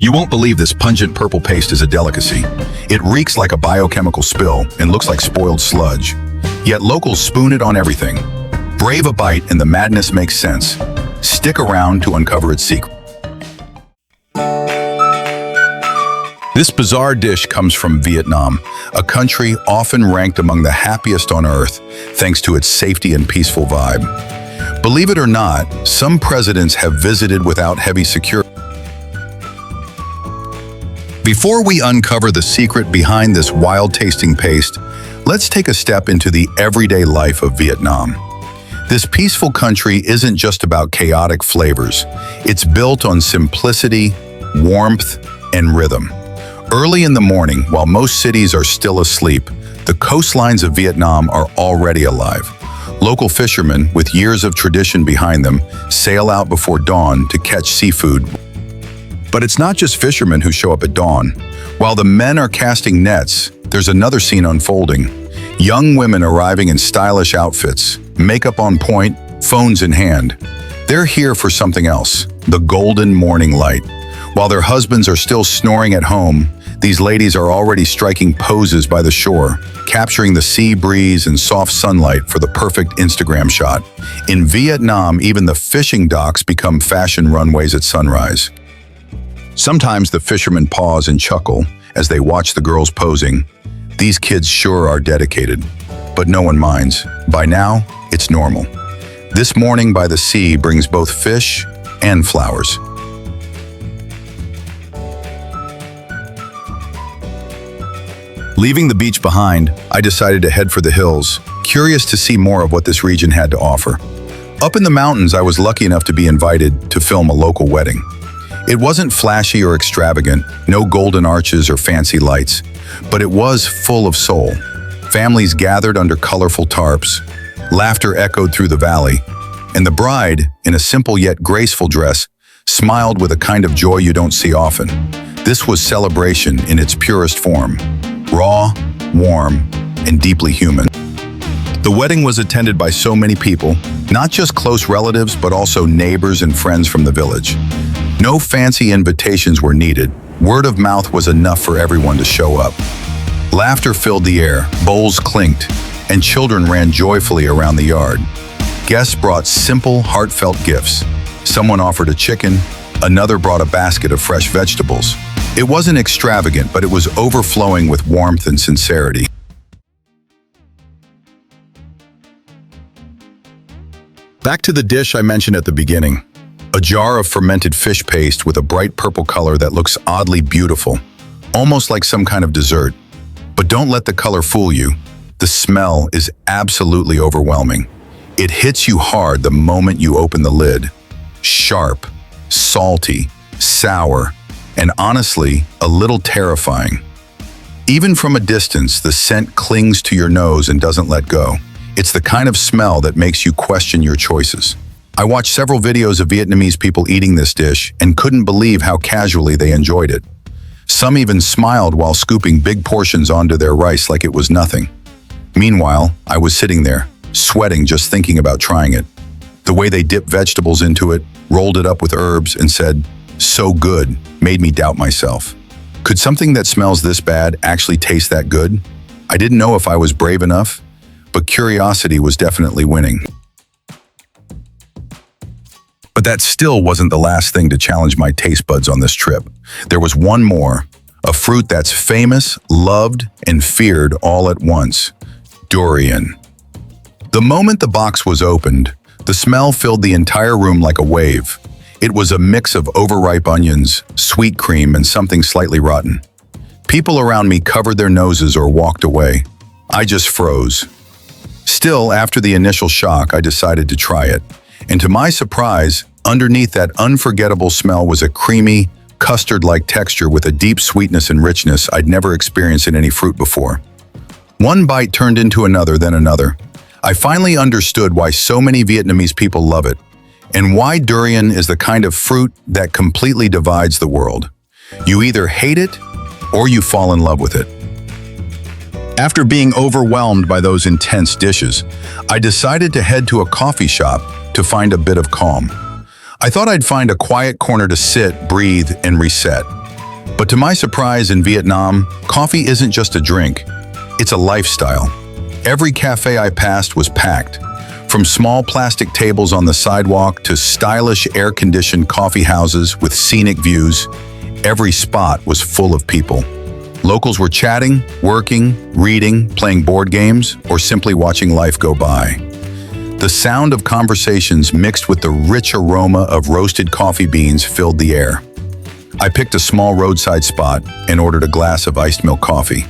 You won't believe this pungent purple paste is a delicacy. It reeks like a biochemical spill and looks like spoiled sludge. Yet locals spoon it on everything. Brave a bite and the madness makes sense. Stick around to uncover its secret. This bizarre dish comes from Vietnam, a country often ranked among the happiest on earth thanks to its safety and peaceful vibe. Believe it or not, some presidents have visited without heavy security. Before we uncover the secret behind this wild-tasting paste, let's take a step into the everyday life of Vietnam. This peaceful country isn't just about chaotic flavors. It's built on simplicity, warmth, and rhythm. Early in the morning, while most cities are still asleep, the coastlines of Vietnam are already alive. Local fishermen, with years of tradition behind them, sail out before dawn to catch seafood. But it's not just fishermen who show up at dawn. While the men are casting nets, there's another scene unfolding. Young women arriving in stylish outfits, makeup on point, phones in hand. They're here for something else, the golden morning light. While their husbands are still snoring at home, these ladies are already striking poses by the shore, capturing the sea breeze and soft sunlight for the perfect Instagram shot. In Vietnam, even the fishing docks become fashion runways at sunrise. Sometimes the fishermen pause and chuckle as they watch the girls posing. These kids sure are dedicated, but no one minds. By now, it's normal. This morning by the sea brings both fish and flowers. Leaving the beach behind, I decided to head for the hills, curious to see more of what this region had to offer. Up in the mountains, I was lucky enough to be invited to film a local wedding. It wasn't flashy or extravagant, no golden arches or fancy lights, but it was full of soul. Families gathered under colorful tarps, laughter echoed through the valley, and the bride, in a simple yet graceful dress, smiled with a kind of joy you don't see often. This was celebration in its purest form, raw, warm, and deeply human. The wedding was attended by so many people, not just close relatives, but also neighbors and friends from the village. No fancy invitations were needed. Word of mouth was enough for everyone to show up. Laughter filled the air, bowls clinked, and children ran joyfully around the yard. Guests brought simple, heartfelt gifts. Someone offered a chicken, another brought a basket of fresh vegetables. It wasn't extravagant, but it was overflowing with warmth and sincerity. Back to the dish I mentioned at the beginning. A jar of fermented fish paste with a bright purple color that looks oddly beautiful, almost like some kind of dessert. But don't let the color fool you. The smell is absolutely overwhelming. It hits you hard the moment you open the lid. Sharp, salty, sour, and honestly, a little terrifying. Even from a distance, the scent clings to your nose and doesn't let go. It's the kind of smell that makes you question your choices. I watched several videos of Vietnamese people eating this dish and couldn't believe how casually they enjoyed it. Some even smiled while scooping big portions onto their rice like it was nothing. Meanwhile, I was sitting there, sweating just thinking about trying it. The way they dipped vegetables into it, rolled it up with herbs, and said, "So good," made me doubt myself. Could something that smells this bad actually taste that good? I didn't know if I was brave enough, but curiosity was definitely winning. But that still wasn't the last thing to challenge my taste buds on this trip. There was one more, a fruit that's famous, loved, and feared all at once: durian. The moment the box was opened, the smell filled the entire room like a wave. It was a mix of overripe onions, sweet cream, and something slightly rotten. People around me covered their noses or walked away. I just froze. Still, after the initial shock, I decided to try it. And to my surprise, underneath that unforgettable smell was a creamy, custard-like texture with a deep sweetness and richness I'd never experienced in any fruit before. One bite turned into another, then another. I finally understood why so many Vietnamese people love it, and why durian is the kind of fruit that completely divides the world. You either hate it, or you fall in love with it. After being overwhelmed by those intense dishes, I decided to head to a coffee shop to find a bit of calm. I thought I'd find a quiet corner to sit, breathe, and reset. But to my surprise, in Vietnam, coffee isn't just a drink, it's a lifestyle. Every cafe I passed was packed, from small plastic tables on the sidewalk to stylish air-conditioned coffee houses with scenic views. Every spot was full of people. Locals were chatting, working, reading, playing board games, or simply watching life go by. The sound of conversations mixed with the rich aroma of roasted coffee beans filled the air. I picked a small roadside spot and ordered a glass of iced milk coffee.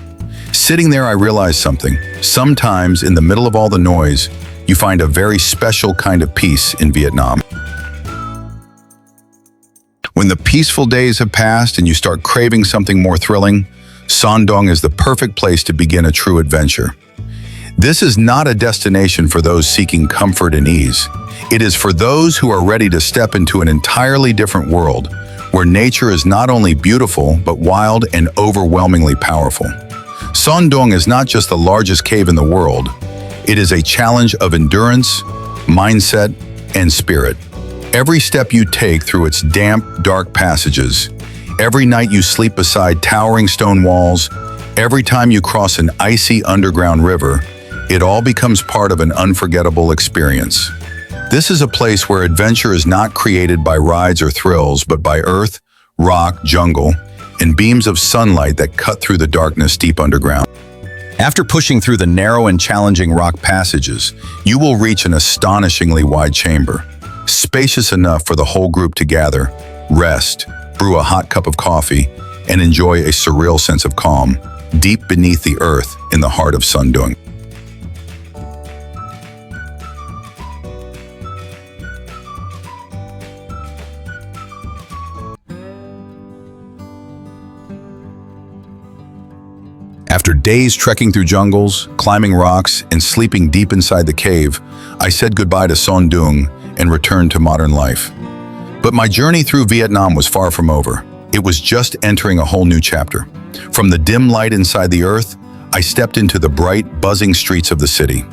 Sitting there, I realized something. Sometimes, in the middle of all the noise, you find a very special kind of peace in Vietnam. When the peaceful days have passed and you start craving something more thrilling, Son Doong is the perfect place to begin a true adventure. This is not a destination for those seeking comfort and ease. It is for those who are ready to step into an entirely different world, where nature is not only beautiful, but wild and overwhelmingly powerful. Son Doong is not just the largest cave in the world. It is a challenge of endurance, mindset, and spirit. Every step you take through its damp, dark passages, every night you sleep beside towering stone walls, every time you cross an icy underground river, it all becomes part of an unforgettable experience. This is a place where adventure is not created by rides or thrills, but by earth, rock, jungle, and beams of sunlight that cut through the darkness deep underground. After pushing through the narrow and challenging rock passages, you will reach an astonishingly wide chamber, spacious enough for the whole group to gather, rest, brew a hot cup of coffee, and enjoy a surreal sense of calm, deep beneath the earth in the heart of Son Doong. After days trekking through jungles, climbing rocks, and sleeping deep inside the cave, I said goodbye to Son Doong and returned to modern life. But my journey through Vietnam was far from over. It was just entering a whole new chapter. From the dim light inside the earth, I stepped into the bright, buzzing streets of the city.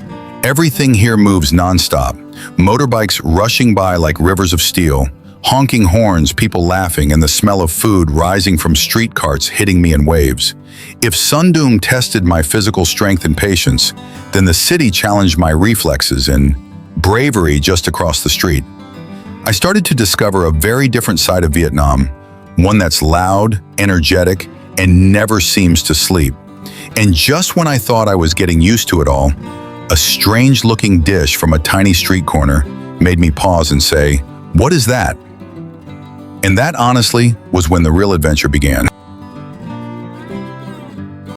Everything here moves nonstop. Motorbikes rushing by like rivers of steel, honking horns, people laughing, and the smell of food rising from street carts hitting me in waves. If Son Doong tested my physical strength and patience, then the city challenged my reflexes and bravery just across the street. I started to discover a very different side of Vietnam, one that's loud, energetic, and never seems to sleep. And just when I thought I was getting used to it all, a strange-looking dish from a tiny street corner made me pause and say, "What is that?" And that, honestly, was when the real adventure began.